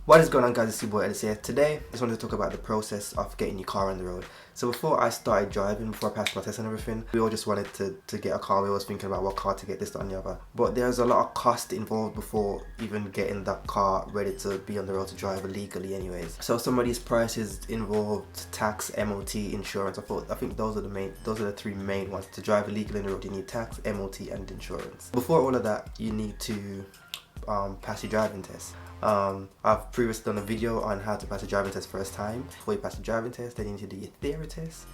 What is going on, guys? It's your boy Ellis here. Today, I just wanted to talk about the process of getting your car on the road. So before I started driving, before I passed my test and everything, we all just wanted to get a car. We were thinking about what car to get, this, that and the other. But there's a lot of cost involved before even getting that car ready to be on the road to drive legally anyways. So some of these prices involved tax, MOT, insurance. I think those are the three main ones. To drive legally on the road, you need tax, MOT and insurance. Before all of that, you need to pass your driving test. I've previously done a video on how to pass a driving test first time. Before you pass the driving test, then you need to do your theory test.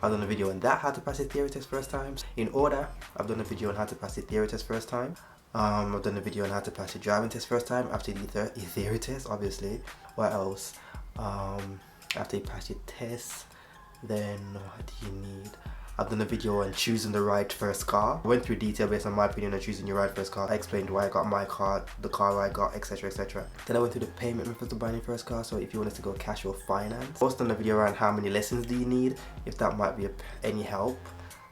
I've done a video on that, how to pass a theory test first time. In order, I've done a video on how to pass a theory test first time. I've done a video on how to pass your driving test first time after you do your theory test, obviously. What else? After you pass your test, then what do you need? I've done a video on choosing the right first car. I went through detail based on my opinion on choosing your right first car. I explained why I got my car, the car I got, etc, etc. Then I went through the payment methods to buy your first car, so if you wanted to go cash or finance. Also done a video around how many lessons do you need, if that might be any help.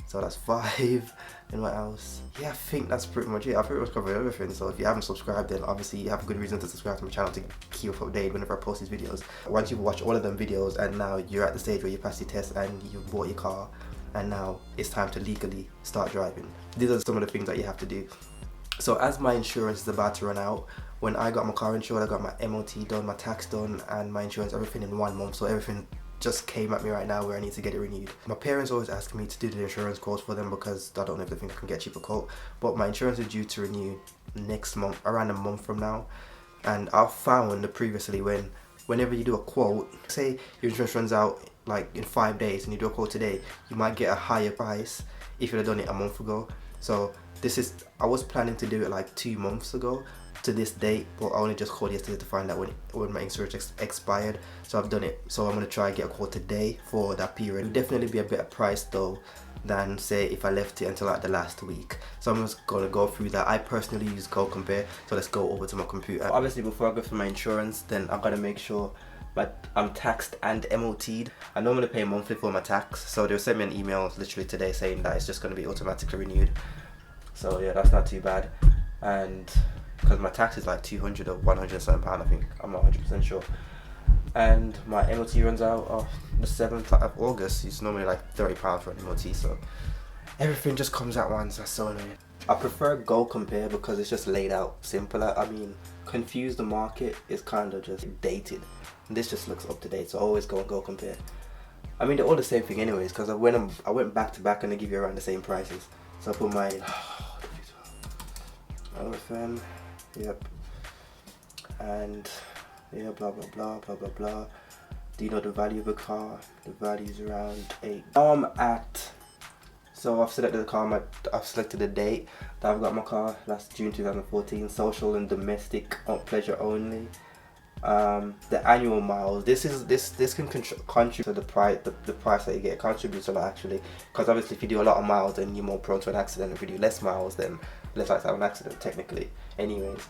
So that's 5. And what else? Yeah, I think that's pretty much it. I've pretty much covered everything. So if you haven't subscribed, then obviously you have a good reason to subscribe to my channel to keep up to date whenever I post these videos. Once you've watched all of them videos and now you're at the stage where you passed your test and you bought your car, and now it's time to legally start driving. These are some of the things that you have to do. So as my insurance is about to run out, when I got my car insured, I got my MOT done, my tax done, and my insurance, everything in 1 month. So everything just came at me right now where I need to get it renewed. My parents always ask me to do the insurance quotes for them because I don't know if they think I can get a cheaper quote. But my insurance is due to renew next month, around a month from now. And I've found previously whenever you do a quote, say your insurance runs out like in 5 days and you do a quote today, you might get a higher price if you'd have done it a month ago. So I was planning to do it like 2 months ago to this date, but I only just called yesterday to find out when my insurance expired. So I've done it. So I'm going to try and get a quote today for that period. It would definitely be a better price though than say if I left it until like the last week. So I'm just going to go through that. I personally use Go Compare, so let's go over to my computer. Obviously before I go for my insurance, then I've got to make sure I'm taxed and MOT'd. I normally pay monthly for my tax, so they'll send me an email literally today saying that it's just going to be automatically renewed. So yeah, that's not too bad. And because my tax is like 200 or 100 something pound, I think, I'm not 100% sure. And my MOT runs out on the 7th of August. It's normally like £30 for an MOT, so everything just comes at once. That's so annoying. I prefer Go Compare because it's just laid out simpler. I mean, Confuse the Market is kind of just dated. This just looks up to date, so I always go and Go Compare. I mean, they're all the same thing anyways, because I went back to back and they give you around the same prices. So I put my OFM, yep, and yeah, blah blah blah blah blah blah. Do you know the value of the car? The value is around 8. Now I'm at. So I've selected the car. I've selected the date that I've got my car. That's June 2014. Social and domestic, pleasure only. The annual miles. This can contribute to the price. The price that you get contributes a lot actually, because obviously if you do a lot of miles, then you're more prone to an accident. If you do less miles, then less likely to have an accident technically. Anyways,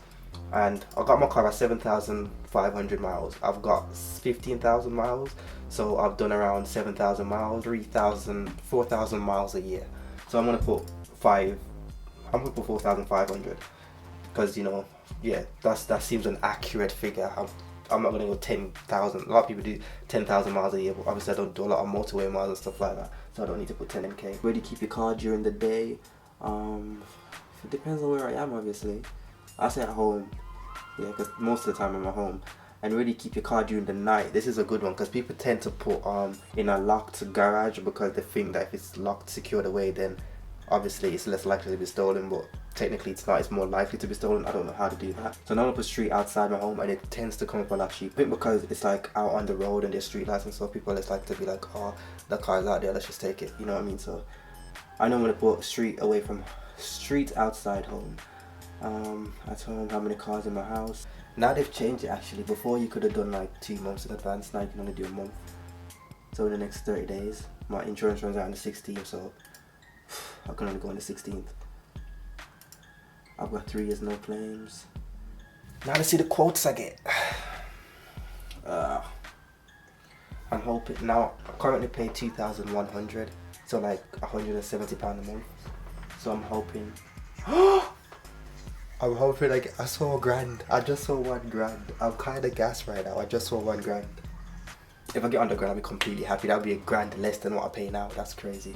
and I got my car at 7,500 miles. I've got 15,000 miles, so I've done around 7,000 miles, 4,000 miles a year. So I'm gonna put 4,500 because, you know, yeah, that seems an accurate figure. I'm not gonna go 10,000. A lot of people do 10,000 miles a year, but obviously I don't do a lot of motorway miles and stuff like that, so I don't need to put 10k. Where do you keep your car during the day? It depends on where I am, obviously. I say at home, yeah, because most of the time I'm at home. And really keep your car during the night. This is a good one because people tend to put in a locked garage because they think that if it's locked, secured away, then obviously it's less likely to be stolen, but technically it's not. It's more likely to be stolen. I don't know how to do that. So now I put street outside my home and it tends to come up a lot cheaper. I think because it's like out on the road and there's street lights and stuff, people just like to be like, oh, the car's out there, let's just take it. You know what I mean? So I know I'm gonna put street outside home. At home, how many cars in my house. Now they've changed it actually. Before you could have done like 2 months in advance, now you can only do a month. So in the next 30 days, my insurance runs out on the 16th, so I can only go on the 16th. I've got 3 years no claims. Now let's see the quotes I get. I'm hoping, now I currently pay 2,100, so like £170 a month. So I'm hoping I'm hoping I saw $1,000. I just saw $1,000. I'm kind of gassed right now. I just saw $1,000. If I get under $1,000, I'll be completely happy. That would be $1,000 less than what I pay now. That's crazy.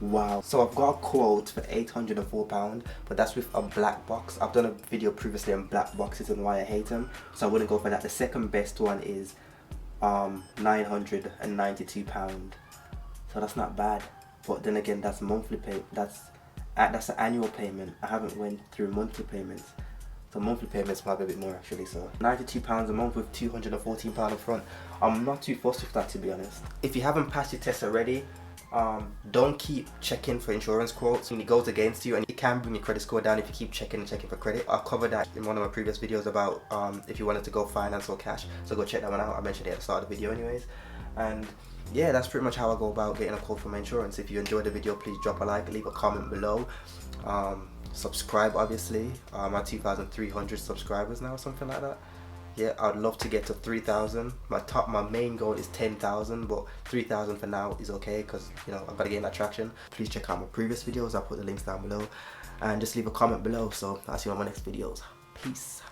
Wow. So I've got a quote for £804, but that's with a black box. I've done a video previously on black boxes and why I hate them, so I wouldn't go for that. The second best one is £992. So that's not bad. But then again, that's monthly pay. That's an annual payment. I haven't went through monthly payments. So monthly payments might be a bit more actually. So £92 a month with £214 up front. I'm not too fussed with that, to be honest. If you haven't passed your test already, don't keep checking for insurance quotes when it goes against you, and it can bring your credit score down if you keep checking and checking for credit. I've covered that in one of my previous videos about if you wanted to go finance or cash, so go check that one out. I mentioned it at the start of the video anyways. And yeah, that's pretty much how I go about getting a quote for my insurance. If you enjoyed the video, please drop a like, leave a comment below, subscribe obviously. I'm at 2,300 subscribers now, something like that. Yeah, I'd love to get to 3,000. My main goal is 10,000, but 3,000 for now is okay because, you know, I've got to gain that traction. Please check out my previous videos. I'll put the links down below, and just leave a comment below. So I'll see you on my next videos. Peace.